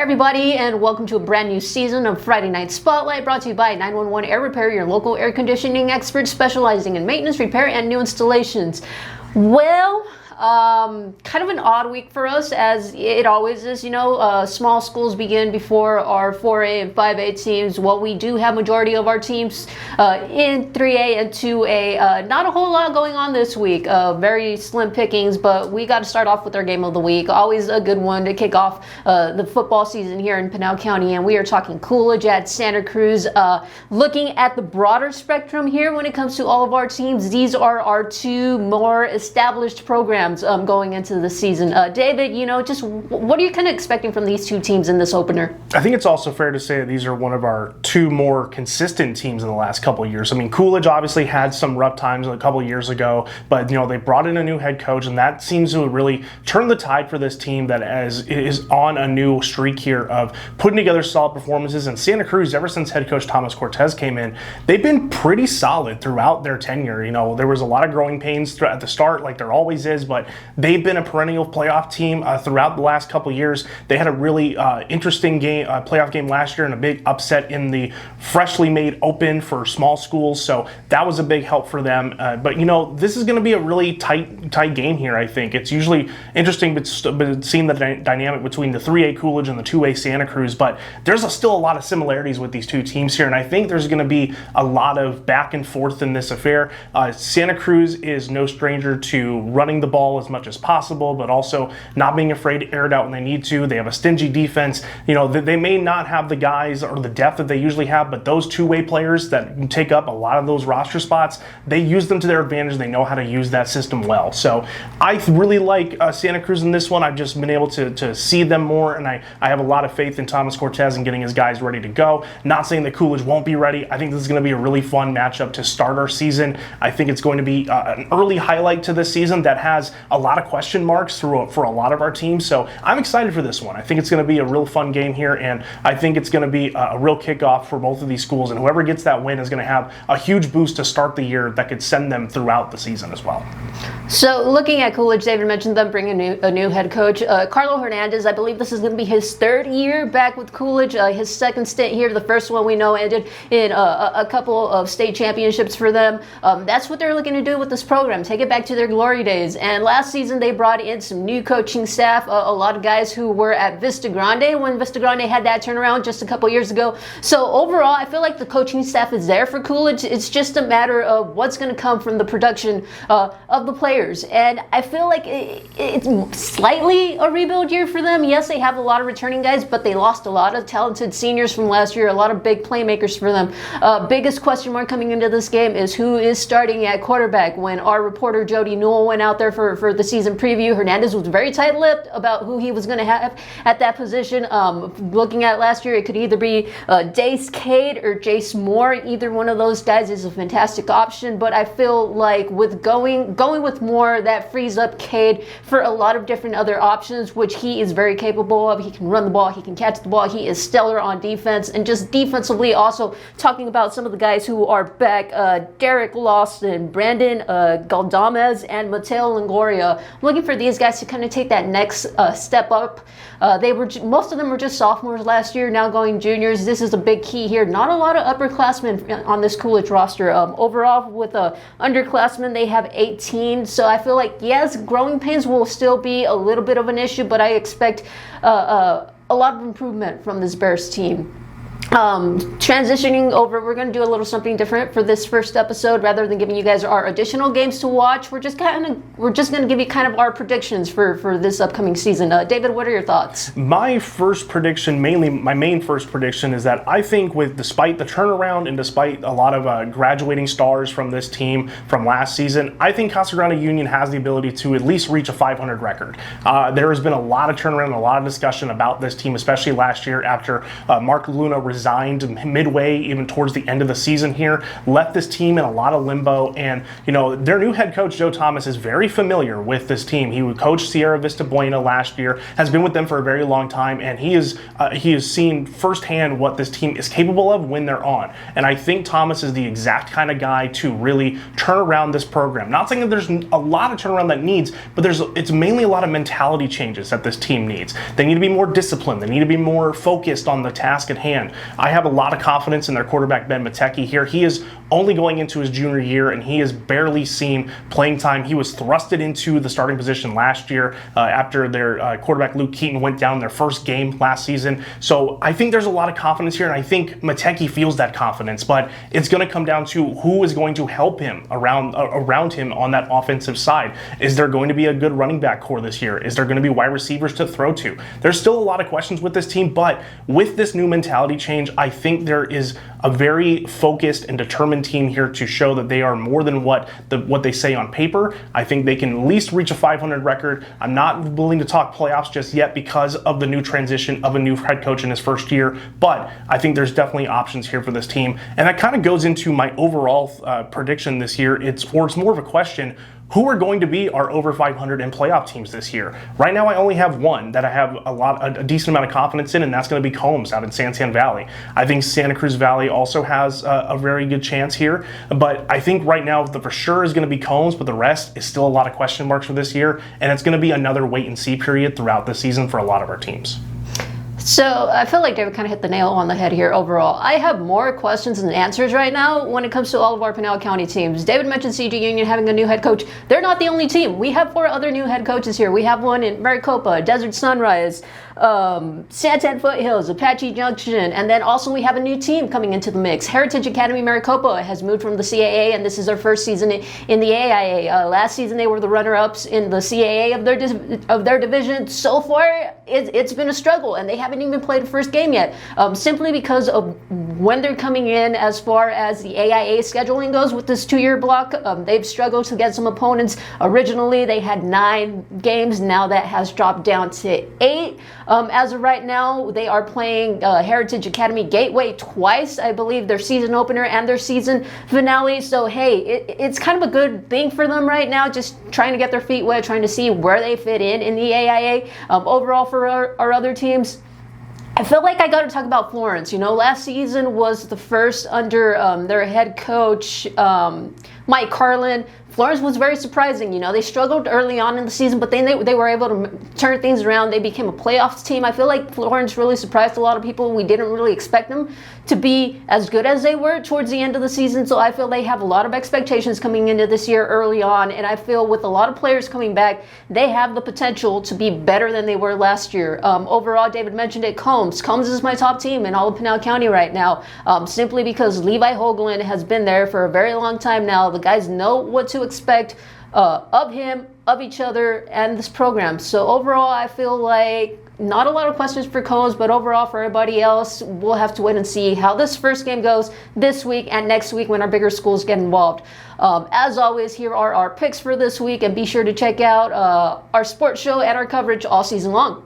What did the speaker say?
everybody, and welcome to a brand new season of Friday Night Spotlight, brought to you by 911 Air Repair, your local air conditioning expert specializing in maintenance, repair, and new installations. Well, kind of an odd week for us, as it always is. Small schools begin before our 4A and 5A teams. Well, we do have majority of our teams in 3A and 2A. Not a whole lot going on this week. Very slim pickings, but we got to start off with our game of the week. Always a good one to kick off the football season here in Pinal County, and we are talking Coolidge at Santa Cruz. Looking at the broader spectrum here when it comes to all of our teams, these are our two more established programs going into the season. David, just what are you kind of expecting from these two teams in this opener? I think it's also fair to say that these are one of our two more consistent teams in the last couple of years. I mean, Coolidge obviously had some rough times a couple of years ago, but they brought in a new head coach, and that seems to really turn the tide for this team that is on a new streak here of putting together solid performances. And Santa Cruz, ever since head coach Thomas Cortez came in, they've been pretty solid throughout their tenure. There was a lot of growing pains at the start, like there always is, but they've been a perennial playoff team throughout the last couple of years. They had a really interesting playoff game last year, and a big upset in the freshly made open for small schools. So that was a big help for them. But this is going to be a really tight game here. I think it's usually interesting, but seeing the dynamic between the 3A Coolidge and the 2A Santa Cruz. But there's still a lot of similarities with these two teams here, and I think there's going to be a lot of back and forth in this affair. Santa Cruz is no stranger to running the ball as much as possible, but also not being afraid to air it out when they need to. They have a stingy defense. They may not have the guys or the depth that they usually have, but those two-way players that take up a lot of those roster spots, they use them to their advantage. They know how to use that system well. So I really like Santa Cruz in this one. I've just been able to see them more, and I have a lot of faith in Thomas Cortez and getting his guys ready to go. Not saying that Coolidge won't be ready. I think this is going to be a really fun matchup to start our season. I think it's going to be an early highlight to this season that has a lot of question marks for a lot of our teams. So I'm excited for this one. I think it's going to be a real fun game here, and I think it's going to be a real kickoff for both of these schools, and whoever gets that win is going to have a huge boost to start the year that could send them throughout the season as well. So looking at Coolidge, David mentioned them bringing a new head coach. Carlo Hernandez, I believe this is going to be his third year back with Coolidge. His second stint here, the first one we know ended in a couple of state championships for them. That's what they're looking to do with this program, take it back to their glory days. And last season they brought in some new coaching staff, a lot of guys who were at Vista Grande when Vista Grande had that turnaround just a couple years ago. So overall, I feel like the coaching staff is there for Coolidge. It's just a matter of what's going to come from the production of the players. And I feel like it's slightly a rebuild year for them. Yes, they have a lot of returning guys, but they lost a lot of talented seniors from last year, a lot of big playmakers for them. Biggest question mark coming into this game is who is starting at quarterback. When our reporter Jody Newell went out there for the season preview, Hernandez was very tight-lipped about who he was going to have at that position. Looking at last year, it could either be Dace Cade or Jace Moore. Either one of those guys is a fantastic option, but I feel like with going with Moore, that frees up Cade for a lot of different other options, which he is very capable of. He can run the ball, he can catch the ball, he is stellar on defense, and just defensively also talking about some of the guys who are back, Derek Lawson, Brandon Galdamez, and Mateo Longoria. I'm looking for these guys to kind of take that next step up. Most of them were just sophomores last year, now going juniors. This is a big key here. Not a lot of upperclassmen on this Coolidge roster. Overall, with underclassmen, they have 18. So I feel like, yes, growing pains will still be a little bit of an issue, but I expect a lot of improvement from this Bears team. Transitioning over, we're going to do a little something different for this first episode. Rather than giving you guys our additional games to watch, we're just going to give you kind of our predictions for this upcoming season. David, what are your thoughts? My main first prediction is that I think despite the turnaround and despite a lot of graduating stars from this team from last season, I think Casa Grande Union has the ability to at least reach a 500 record. There has been a lot of turnaround, a lot of discussion about this team, especially last year after Mark Luna resigned midway, even towards the end of the season here, left this team in a lot of limbo. And, their new head coach, Joe Thomas, is very familiar with this team. He coached Sierra Vista Buena last year, has been with them for a very long time, and he has seen firsthand what this team is capable of when they're on. And I think Thomas is the exact kind of guy to really turn around this program. Not saying that there's a lot of turnaround that needs, but it's mainly a lot of mentality changes that this team needs. They need to be more disciplined. They need to be more focused on the task at hand. I have a lot of confidence in their quarterback, Ben Matecki here. He is only going into his junior year, and he has barely seen playing time. He was thrusted into the starting position last year after their quarterback, Luke Keaton, went down their first game last season. So I think there's a lot of confidence here, and I think Matecki feels that confidence, but it's going to come down to who is going to help him around him on that offensive side. Is there going to be a good running back core this year? Is there going to be wide receivers to throw to? There's still a lot of questions with this team, but with this new mentality change, I think there is a very focused and determined team here to show that they are more than what they say on paper. I think they can at least reach a 500 record. I'm not willing to talk playoffs just yet because of the new transition of a new head coach in his first year, but I think there's definitely options here for this team. And that kind of goes into my overall prediction this year. It's more of a question: who are going to be our over 500 and playoff teams this year? Right now, I only have one that I have a decent amount of confidence in, and that's going to be Combs out in Santan Valley. I think Santa Cruz Valley also has a very good chance here, but I think right now the for sure is going to be Combs, but the rest is still a lot of question marks for this year, and it's going to be another wait and see period throughout the season for a lot of our teams. So I feel like David kind of hit the nail on the head here overall. I have more questions than answers right now when it comes to all of our Pinal County teams. David mentioned CG Union having a new head coach. They're not the only team. We have 4 other new head coaches here. We have one in Maricopa, Desert Sunrise, Santan Foothills, Apache Junction, and then also we have a new team coming into the mix. Heritage Academy Maricopa has moved from the CAA, and this is their first season in the AIA. Last season they were the runner-ups in the CAA of their division. So far, it's been a struggle, and they haven't even played a first game yet, simply because of when they're coming in as far as the AIA scheduling goes with this 2-year block. They've struggled to get some opponents. Originally, they had 9 games. Now that has dropped down to 8. As of right now, they are playing Heritage Academy Gateway twice, I believe, their season opener and their season finale. So, hey, it's kind of a good thing for them right now, just trying to get their feet wet, trying to see where they fit in the AIA. Overall, for our other teams, I feel like I got to talk about Florence. Last season was the first under their head coach, Mike Carlin. Florence was very surprising. They struggled early on in the season, but then they were able to turn things around. They became a playoffs team. I feel like Florence really surprised a lot of people. We didn't really expect them to be as good as they were towards the end of the season. So I feel they have a lot of expectations coming into this year early on. And I feel with a lot of players coming back, they have the potential to be better than they were last year. Overall, David mentioned it, Combs. Combs is my top team in all of Pinal County right now, simply because Levi Hoagland has been there for a very long time now. The guys know what to expect of him, of each other, and this program. So overall, I feel like not a lot of questions for Combs, but overall for everybody else, we'll have to wait and see how this first game goes this week and next week when our bigger schools get involved. As always, here are our picks for this week, and be sure to check out our sports show and our coverage all season long.